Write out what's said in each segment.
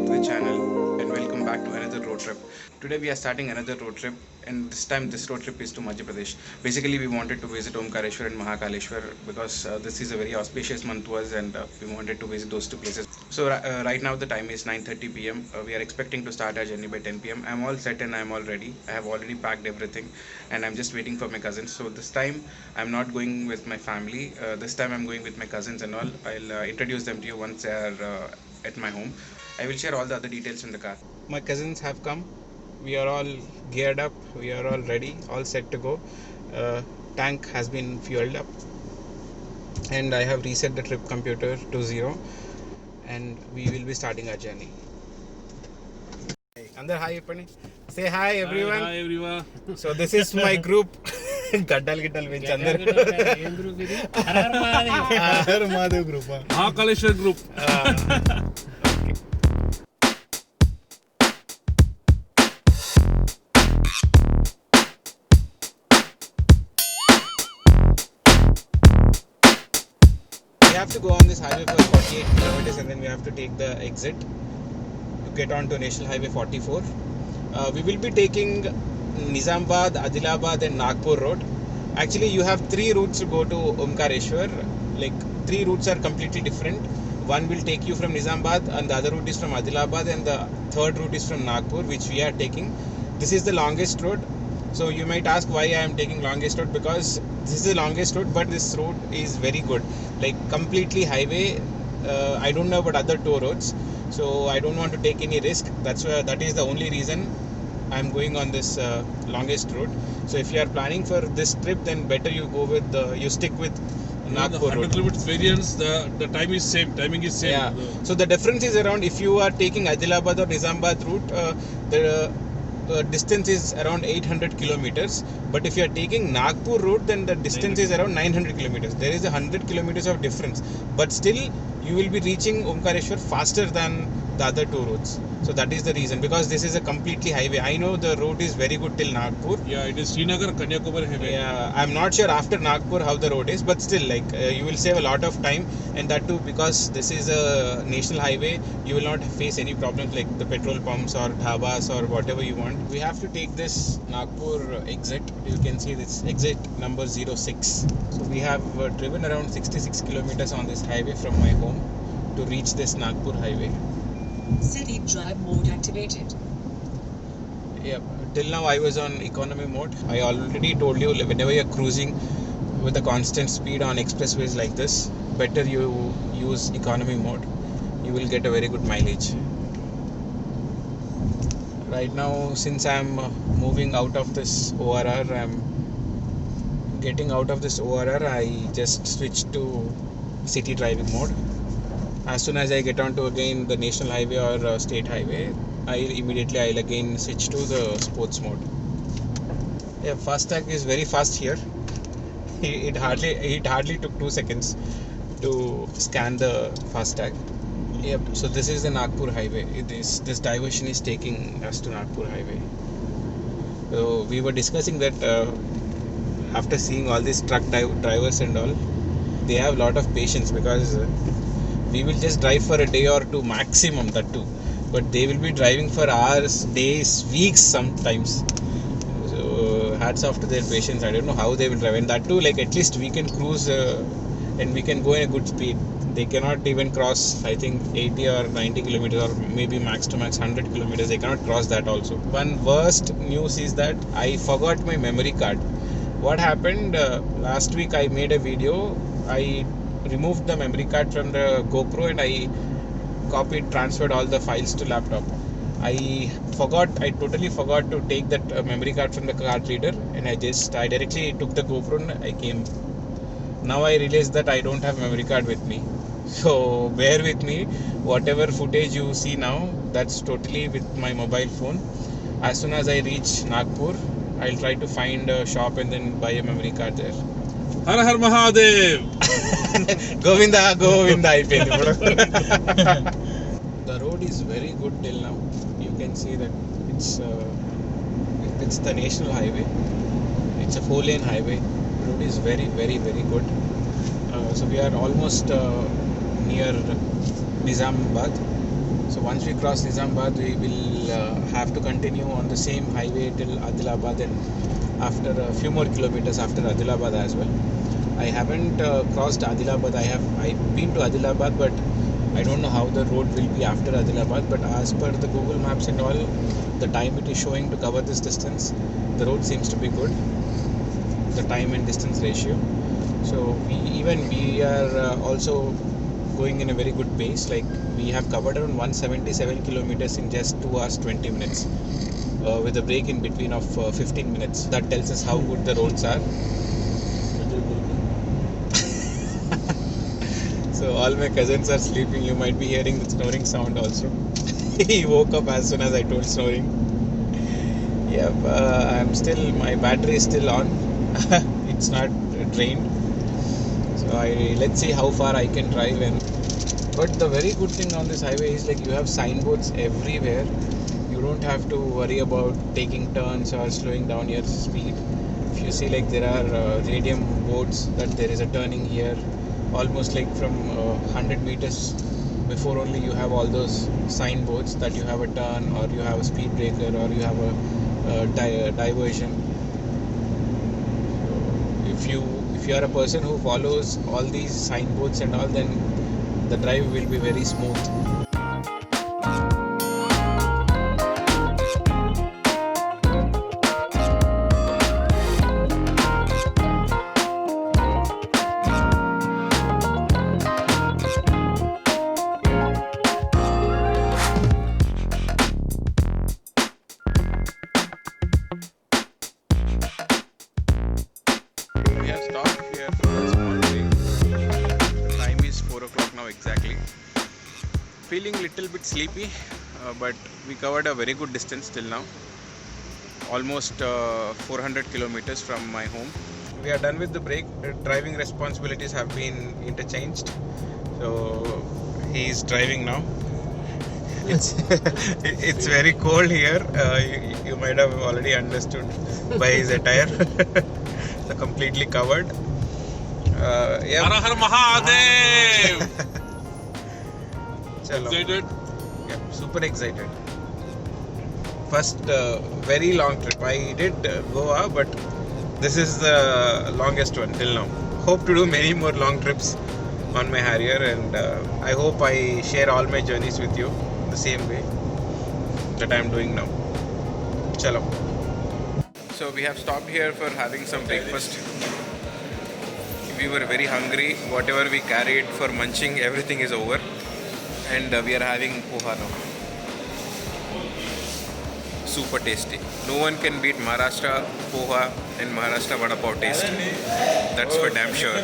to the channel and welcome back to another road trip. Today we are starting another road trip, and this time this road trip is to Madhya Pradesh. Basically we wanted to visit Omkareshwar and Mahakaleshwar because this is a very auspicious month to us, and we wanted to visit those two places. So right now the time is 9:30 p.m. We are expecting to start our journey by 10 p.m. I'm all set and I'm all ready. I have already packed everything and I'm just waiting for my cousins. So this time I'm not going with my family. This time I'm going with my cousins and all. I'll introduce them to you once they are at my home. I will share all the other details in the car. My cousins have come. We are all geared up. We are all ready, all set to go. Tank has been fueled up, and I have reset the trip computer to 0, and we will be starting our journey. Andar hi Pani. Say hi everyone. Hi everyone. So this is my group. Gaddal bench andar. Har Mahadev group. Mahakaleshwar group. We have to go on this highway for 48 kilometers and then we have to take the exit to get on to National Highway 44. We will be taking Nizamabad, Adilabad and Nagpur road. Actually, you have 3 routes to go to Omkareshwar. Like 3 routes are completely different. One will take you from Nizamabad and the other route is from Adilabad, and the third route is from Nagpur, which we are taking. This is the longest road. So you might ask why I am taking longest road, because this is the longest road, but this road is very good, like completely highway. I don't know about other toll roads, so I don't want to take any risk. That is the only reason I'm going on this longest road. So if you are planning for this trip, then better you go with you stick with Nagpur The 100 road. kilometers variance, the time is same. Timing is same. Yeah. So the difference is around, if you are taking Adilabad or Nizamabad route, the distance is around 800 kilometers. But if you are taking Nagpur route, then the distance is around 900 kilometers. There is 100 kilometers of difference. But still, you will be reaching Omkareshwar faster than the other two roads. So that is the reason, because this is a completely highway. I know the road is very good till Nagpur. Yeah, it is Srinagar, Kanyakumari highway. Yeah, I'm not sure after Nagpur how the road is, but still, like you will save a lot of time, and that too because this is a national highway. You will not face any problems like the petrol pumps or dhabas or whatever you want. We have to take this Nagpur exit. You can see this exit number 06. So we have driven around 66 kilometers on this highway from my home to reach this Nagpur highway. City drive mode activated. Yeah, till now I was on economy mode. I already told you, whenever you're cruising with a constant speed on expressways like this, better you use economy mode. You will get a very good mileage. Right now, since I'm moving out of this ORR, I'm getting out of this ORR, I just switched to city driving mode. As soon as I get onto again the national highway or state highway, I'll again switch to the sports mode. Yeah, FASTag is very fast here. It hardly took 2 seconds to scan the FASTag. Yep. So this is the Nagpur highway. This diversion is taking us to Nagpur highway. So we were discussing that after seeing all these truck drivers and all, they have a lot of patience, because we will just drive for a day or two maximum, that too, but they will be driving for hours, days, weeks sometimes. So hats off to their patience. I don't know how they will drive, and that too, like at least we can cruise and we can go in a good speed. They cannot even cross, I think 80 or 90 kilometers, or maybe max to max 100 kilometers. They cannot cross that also. One worst news is that I forgot my memory card. What happened last week, I made a video. I removed the memory card from the GoPro and I transferred all the files to laptop. I totally forgot to take that memory card from the card reader, and I directly took the GoPro and I came. Now I realized that I don't have memory card with me. So bear with me. Whatever footage you see now, that's totally with my mobile phone. As soon as I reach Nagpur, I'll try to find a shop and then buy a memory card there. Har Har Mahadev. Govinda అయిపోయింది ఇప్పుడు. The road is very good till now. You can see that it's the national highway. It's a 4-lane highway. The road is very, very, very good. So we are almost near Nizamabad. So once we cross Nizamabad, we will have to continue on the same highway till Adilabad, and after a few more kilometers after Adilabad as well. I haven't crossed Adilabad. I've been to Adilabad, but I don't know how the road will be after Adilabad. But as per the Google Maps and all, the time it is showing to cover this distance, the road seems to be good. The time and distance ratio. So we are also going in a very good pace. Like we have covered around 177 kilometers in just 2 hours 20 minutes, with a break in between of 15 minutes. That tells us how good the roads are. So all my cousins are sleeping. You might be hearing the snoring sound also. He woke up as soon as I told snoring. Yep, my battery is still on. It's not drained. So let's see how far I can drive. But the very good thing on this highway is like you have signboards everywhere. You don't have to worry about taking turns or slowing down your speed. If you see, like there are radium boards that there is a turning here. Almost like from 100 meters before only you have all those signboards that you have a turn, or you have a speed breaker, or you have a diversion. So if you are a person who follows all these signboards and all, then the drive will be very smooth. We have stopped here for a small break. The time is 4 o'clock now exactly. Feeling little bit sleepy, but we covered a very good distance till now. Almost 400 kilometers from my home. We are done with the break. The driving responsibilities have been interchanged. So he is driving now. It's very cold here. You might have already understood by his attire. So completely covered. Yeah. Har Har Mahadev! Chalo. Excited? Yeah, super excited. First very long trip. I did Goa, but this is the longest one till now. Hope to do many more long trips on my Harrier, and I hope I share all my journeys with you the same way that I am doing now. Chalo. So we have stopped here for having some breakfast. We were very hungry. Whatever we carried for munching, everything is over, and we are having poha now. Super tasty. No one can beat Maharashtra poha and Maharashtra vada pav taste. That's for damn sure.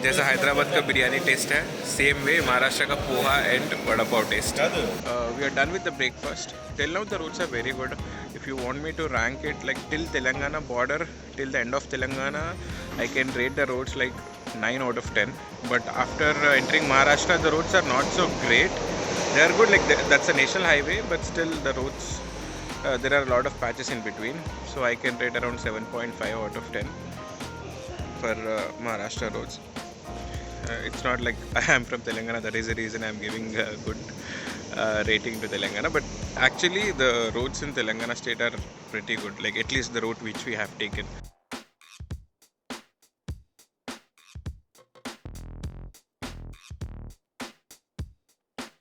जैसा हैदराबाद का biryani test है, same way Maharashtra का poha and vada pav taste. We are done with the breakfast. Till now the roads are very good. If you want me to rank it like till Telangana border, till the end of Telangana, I can rate the roads like 9 out of 10. But after entering Maharashtra, the roads are not so great. They are good, like that's a national highway, but still the roads, there are a lot of patches in between. So I can rate around 7.5 out of 10 for Maharashtra roads. It's not like I am from Telangana, that is the reason I am giving a good rating to Telangana. But actually the roads in Telangana state are pretty good, like at least the route which we have taken.